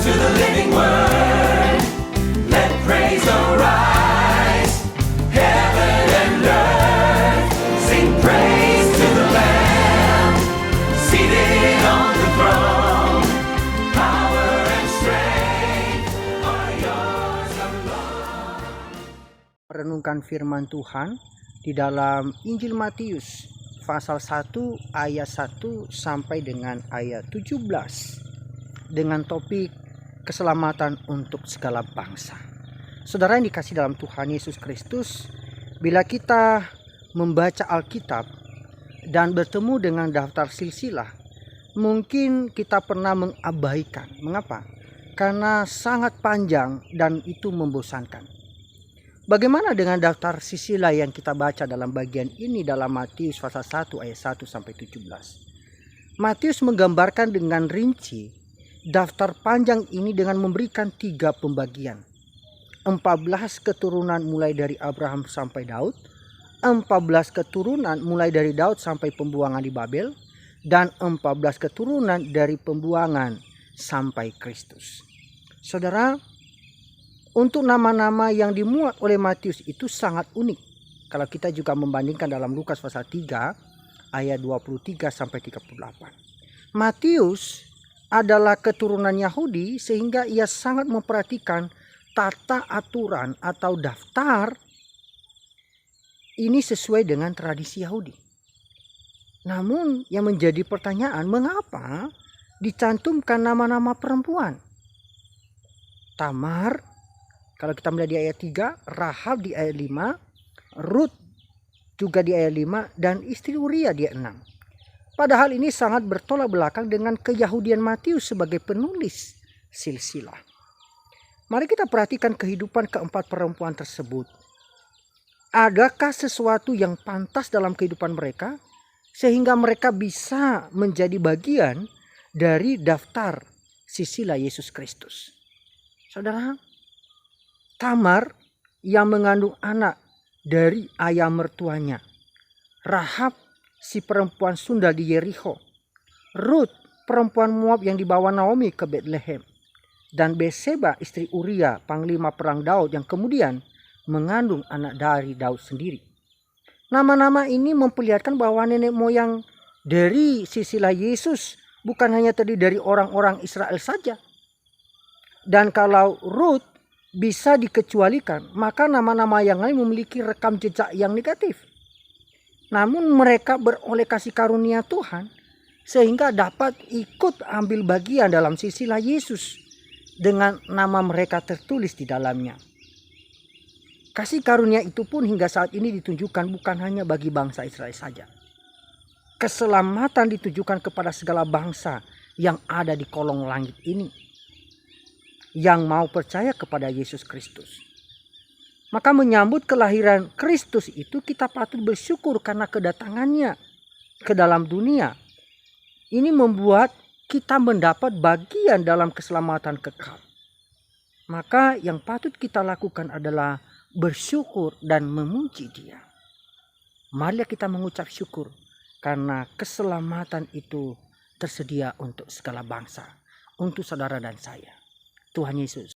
to the living word. Let praise arise. Heaven and earth sing praise to the Lamb, seated on the throne. Power and strength are yours alone. Renungkan firman Tuhan di dalam Injil Matius pasal 1 ayat 1 sampai dengan ayat 17 dengan topik keselamatan untuk segala bangsa. Saudara yang dikasih dalam Tuhan Yesus Kristus, bila kita membaca Alkitab dan bertemu dengan daftar silsilah, mungkin kita pernah mengabaikan. Mengapa? Karena sangat panjang dan itu membosankan. Bagaimana dengan daftar silsilah yang kita baca dalam bagian ini dalam Matius pasal 1 ayat 1 sampai 17? Matius menggambarkan dengan rinci daftar panjang ini dengan memberikan 3 pembagian. 14 keturunan mulai dari Abraham sampai Daud, 14 keturunan mulai dari Daud sampai pembuangan di Babel, dan 14 keturunan dari pembuangan sampai Kristus. Saudara, untuk nama-nama yang dimuat oleh Matius itu sangat unik. Kalau kita juga membandingkan dalam Lukas pasal 3 ayat 23 sampai 38. Matius adalah keturunan Yahudi sehingga ia sangat memperhatikan tata aturan atau daftar ini sesuai dengan tradisi Yahudi. Namun yang menjadi pertanyaan, mengapa dicantumkan nama-nama perempuan? Tamar, kalau kita melihat di ayat 3, Rahab di ayat 5, Ruth juga di ayat 5, dan istri Uria di ayat 6. Padahal ini sangat bertolak belakang dengan keyahudian Matius sebagai penulis silsilah. Mari kita perhatikan kehidupan keempat perempuan tersebut. Adakah sesuatu yang pantas dalam kehidupan mereka sehingga mereka bisa menjadi bagian dari daftar silsilah Yesus Kristus? Saudara, Tamar yang mengandung anak dari ayah mertuanya, Rahab si perempuan sundal di Yerikho, Ruth perempuan Moab yang dibawa Naomi ke Bethlehem, dan Betseba istri Uria panglima perang Daud yang kemudian mengandung anak dari Daud sendiri. Nama-nama ini memperlihatkan bahwa nenek moyang dari silsilah Yesus bukan hanya terdiri dari orang-orang Israel saja. Dan kalau Ruth bisa dikecualikan, maka nama-nama yang lain memiliki rekam jejak yang negatif. Namun mereka beroleh kasih karunia Tuhan sehingga dapat ikut ambil bagian dalam silsilah Yesus dengan nama mereka tertulis di dalamnya. Kasih karunia itu pun hingga saat ini ditunjukkan bukan hanya bagi bangsa Israel saja. Keselamatan ditujukan kepada segala bangsa yang ada di kolong langit ini, yang mau percaya kepada Yesus Kristus. Maka menyambut kelahiran Kristus itu kita patut bersyukur karena kedatangannya ke dalam dunia. Ini membuat kita mendapat bagian dalam keselamatan kekal. Maka yang patut kita lakukan adalah bersyukur dan memuji Dia. Marilah kita mengucap syukur karena keselamatan itu tersedia untuk segala bangsa, untuk saudara dan saya. Tuhan Yesus